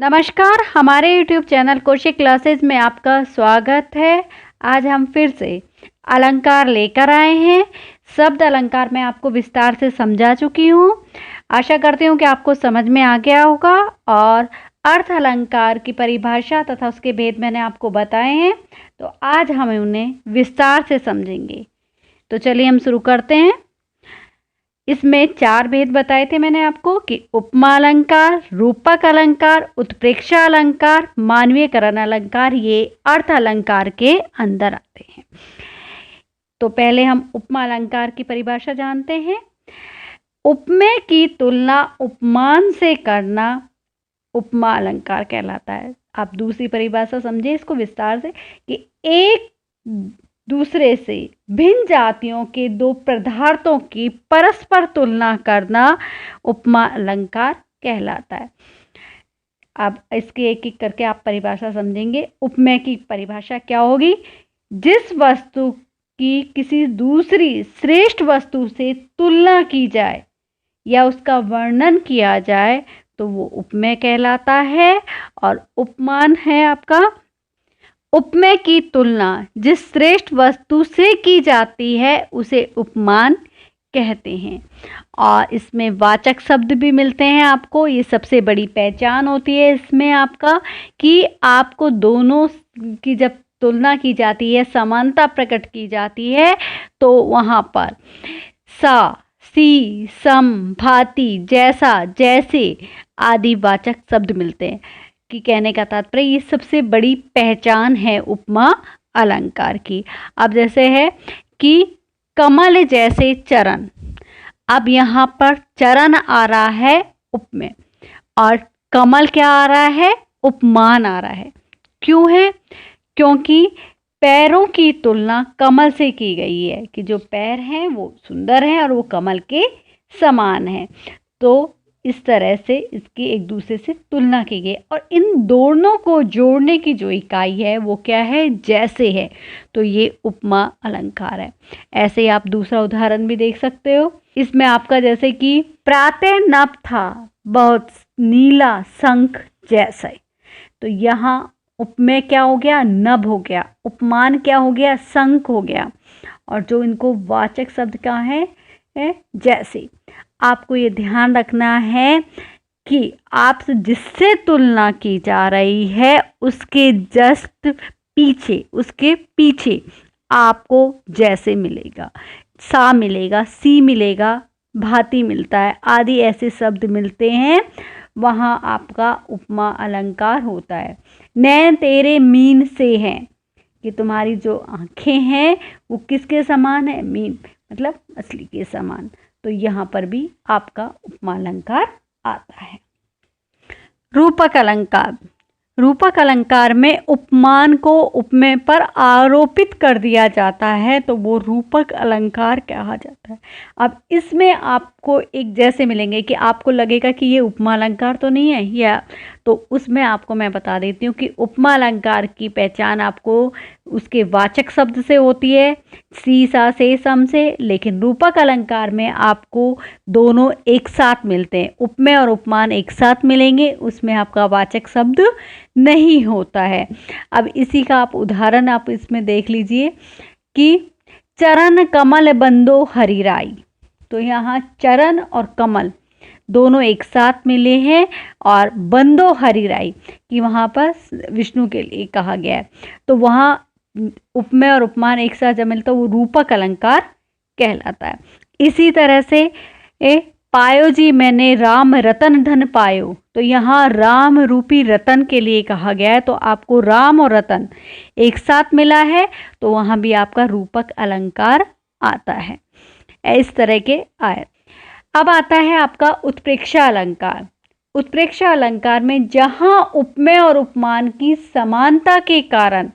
नमस्कार, हमारे YouTube channel Kaushik classes में आपका स्वागत है। आज हम फिर से अलंकार लेकर आए हैं। शब्द अलंकार मैं आपको विस्तार से समझा चुकी हूँ। आशा करती हूँ कि आपको समझ में आ गया होगा और अर्थ अलंकार की परिभाषा तथा उसके भेद मैंने आपको बताए हैं, तो आज हम उन्हें विस्तार से समझेंगे। तो चलिए हम शुरू करते हैं। इसमें 4 भेद बताए थे मैंने आपको कि उपमा अलंकार, रूपक अलंकार, उत्प्रेक्षा अलंकार, मानवीयकरण अलंकार, ये अर्थ अलंकार के अंदर आते हैं। तो पहले हम उपमा अलंकार की परिभाषा जानते हैं। उपमेय की तुलना उपमान से करना उपमा अलंकार कहलाता है। आप दूसरी परिभाषा समझे इसको विस्तार से कि एक दूसरे से भिन्न जातियों के 2 पदार्थों की परस्पर तुलना करना उपमा अलंकार कहलाता है। अब इसके एक एक करके आप परिभाषा समझेंगे। उपमेय की परिभाषा क्या होगी? जिस वस्तु की किसी दूसरी श्रेष्ठ वस्तु से तुलना की जाए या उसका वर्णन किया जाए तो वो उपमेय कहलाता है। और उपमान है आपका उपमेय की तुलना जिस श्रेष्ठ वस्तु से की जाती है उसे उपमान कहते हैं। और इसमें वाचक शब्द भी मिलते हैं आपको। ये सबसे बड़ी पहचान होती है इसमें आपका कि आपको दोनों की जब तुलना की जाती है, समानता प्रकट की जाती है, तो वहाँ पर सा, सी, सम, भांति, जैसा, जैसे आदि वाचक शब्द मिलते हैं। कि कहने का तात्पर्य ये सबसे बड़ी पहचान है उपमा अलंकार की। अब जैसे है कि कमल जैसे चरण, अब यहाँ पर चरण आ रहा है उपमेय और कमल क्या आ रहा है? उपमान आ रहा है। क्यों है? क्योंकि पैरों की तुलना कमल से की गई है कि जो पैर हैं वो सुंदर हैं और वो कमल के समान हैं। तो इस तरह से इसकी एक दूसरे से तुलना की गई और इन दोनों को जोड़ने की जो इकाई है वो क्या है? जैसे है। तो ये उपमा अलंकार है। ऐसे ही आप दूसरा उदाहरण भी देख सकते हो। इसमें आपका जैसे कि प्रातः नभ था बहुत नीला शंख जैसा। तो यहाँ उपमेय क्या हो गया? नभ हो गया। उपमान क्या हो गया? शंख हो गया। और जो इनको वाचक शब्द का है जैसे। आपको ये ध्यान रखना है कि आपसे जिससे तुलना की जा रही है उसके जस्ट पीछे, उसके पीछे आपको जैसे मिलेगा, सा मिलेगा, सी मिलेगा, भांति मिलता है, आदि ऐसे शब्द मिलते हैं। वहाँ आपका उपमा अलंकार होता है। नैन तेरे मीन से हैं कि तुम्हारी जो आँखें हैं वो किसके समान है? मीन मतलब मछली के समान। तो यहाँ पर भी आपका उपमा अलंकार आता है। रूपक अलंकार। रूपक अलंकार में उपमान को उपमेय पर आरोपित कर दिया जाता है तो वो रूपक अलंकार कहा जाता है। अब इसमें आपको एक जैसे मिलेंगे कि आपको लगेगा कि ये उपमा अलंकार तो नहीं है, या तो उसमें आपको मैं बता देती हूँ कि उपमा अलंकार की पहचान आपको उसके वाचक शब्द से होती है, सी, सा, से, सम से। लेकिन रूपक अलंकार में आपको दोनों एक साथ मिलते हैं। उपमेय और उपमान एक साथ मिलेंगे, उसमें आपका वाचक शब्द नहीं होता है। अब इसी का आप उदाहरण आप इसमें देख लीजिए कि चरण कमल बंदो हरिराई। तो यहाँ चरण और कमल दोनों एक साथ मिले हैं और बंदो हरिराई कि वहाँ पर विष्णु के लिए कहा गया है। तो वहाँ उपमेय और उपमान एक साथ जब मिलता है वो रूपक अलंकार कहलाता है। इसी तरह से पायो जी मैंने राम रतन धन पायो। तो यहाँ राम रूपी रतन के लिए कहा गया है, तो आपको राम और रतन एक साथ मिला है तो वहाँ भी आपका रूपक अलंकार आता है। इस तरह के आए। अब आता है आपका उत्प्रेक्षा अलंकार। उत्प्रेक्षा अलंकार में जहाँ उपमेय और उपमान की समानता के कारण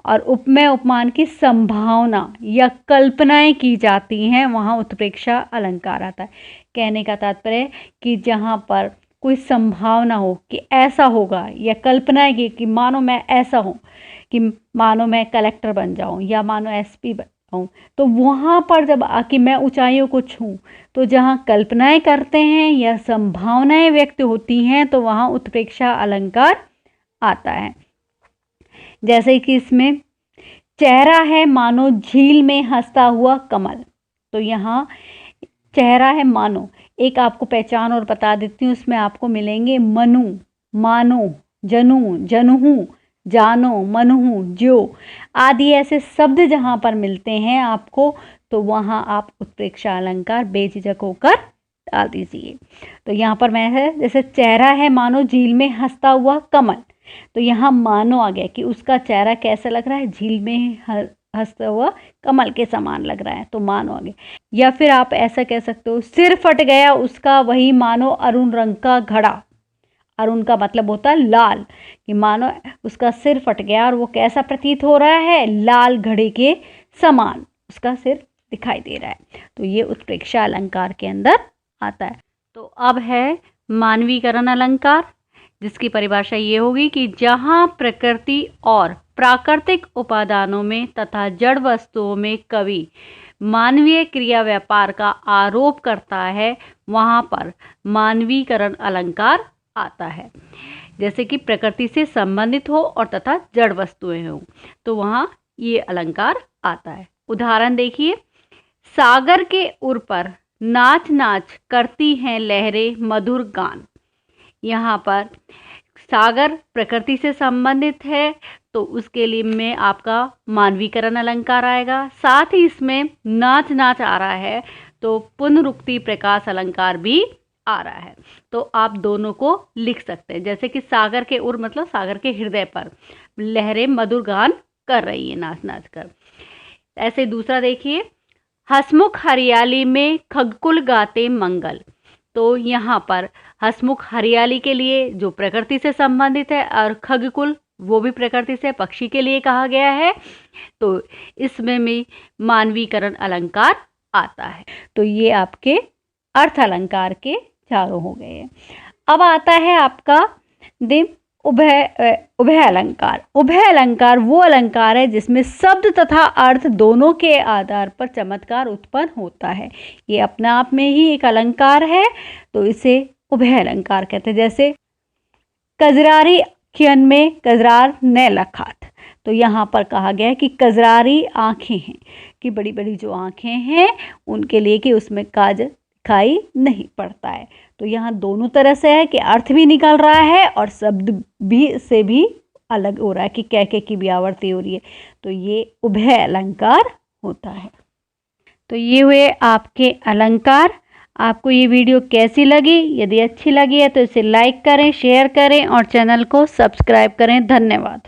और उपमेय उपमान की संभावना या कल्पनाएं की जाती हैं वहाँ उत्प्रेक्षा अलंकार आता है। कहने का तात्पर्य कि जहाँ पर कोई संभावना हो कि ऐसा होगा या कल्पनाएं की कि मानो मैं ऐसा हूँ कि मानो मैं कलेक्टर बन जाऊँ या मानो एसपी हूँ। तो वहाँ पर जब आके मैं ऊंचाइयों को छूं, तो जहाँ कल्पनाएं करते हैं या संभावनाएं व्यक्त होती हैं, तो वहाँ उत्प्रेक्षा अलंकार आता है। जैसे कि इसमें चेहरा है मानो झील में हंसता हुआ कमल, तो यहाँ चेहरा है मानो, एक आपको पहचान और बता देती हूँ, उसमें आपको मिलेंगे मनु, मानो, जनू, जनहू, जानो, मनहू, ज्यो आदि ऐसे शब्द जहाँ पर मिलते हैं आपको, तो वहाँ आप उत्प्रेक्षा अलंकार बेझिझक होकर डाल दीजिए। तो यहाँ पर मैं है, जैसे चेहरा है मानो झील में हंसता हुआ कमल, तो यहाँ मानो आ गया कि उसका चेहरा कैसा लग रहा है, झील में हंसता हुआ कमल के समान लग रहा है, तो मानो आ गया। या फिर आप ऐसा कह सकते हो, सिर फट गया उसका वही मानो अरुण रंग का घड़ा। अरुण का मतलब होता है लाल, कि मानो उसका सिर फट गया और वो कैसा प्रतीत हो रहा है, लाल घड़े के समान उसका सिर दिखाई दे रहा है। तो ये उत्प्रेक्षा अलंकार के अंदर आता है। तो अब है मानवीकरण अलंकार, जिसकी परिभाषा ये होगी कि जहाँ प्रकृति और प्राकृतिक उपादानों में तथा जड़ वस्तुओं में कवि मानवीय क्रिया व्यापार का आरोप करता है, वहाँ पर मानवीकरण अलंकार आता है। जैसे कि प्रकृति से संबंधित हो और तथा जड़ वस्तुएं हो, तो वहाँ ये अलंकार आता है। उदाहरण देखिए, सागर के उर पर नाच नाच करती हैं लहरें मधुर गान। यहाँ पर सागर प्रकृति से संबंधित है, तो उसके लिए में आपका मानवीकरण अलंकार आएगा। साथ ही इसमें नाच नाच आ रहा है, तो पुनरुक्ति प्रकाश अलंकार भी आ रहा है। तो आप दोनों को लिख सकते हैं, जैसे कि सागर के उर मतलब सागर के हृदय पर लहरें मधुर गान कर रही है नाच नाच कर। ऐसे दूसरा देखिए, हसमुख हरियाली में खगकुल गाते मंगल। तो यहाँ पर हसमुख हरियाली के लिए जो प्रकृति से संबंधित है, और खगकुल वो भी प्रकृति से पक्षी के लिए कहा गया है, तो इसमें भी मानवीकरण अलंकार आता है। तो ये आपके अर्थ अलंकार के चारों हो गए हैं। अब आता है आपका उभय अलंकार। उभय अलंकार वो अलंकार है जिसमें शब्द तथा अर्थ दोनों के आधार पर चमत्कार उत्पन्न होता है। ये अपने आप में ही एक अलंकार है, तो इसे उभय अलंकार कहते हैं। जैसे कजरारी खियन में कजरार न लखात, तो यहाँ पर कहा गया है कि कजरारी आँखें हैं, कि बड़ी बड़ी जो आँखें हैं उनके लिए कि उसमें काज दिखाई नहीं पड़ता है। तो यहाँ दोनों तरह से है कि अर्थ भी निकल रहा है और शब्द भी से भी अलग हो रहा है, कि कैके की भी आवृत्ति हो रही है। तो ये उभय अलंकार होता है। तो ये हुए आपके अलंकार। आपको ये वीडियो कैसी लगी? यदि अच्छी लगी है तो इसे लाइक करें, शेयर करें और चैनल को सब्सक्राइब करें। धन्यवाद।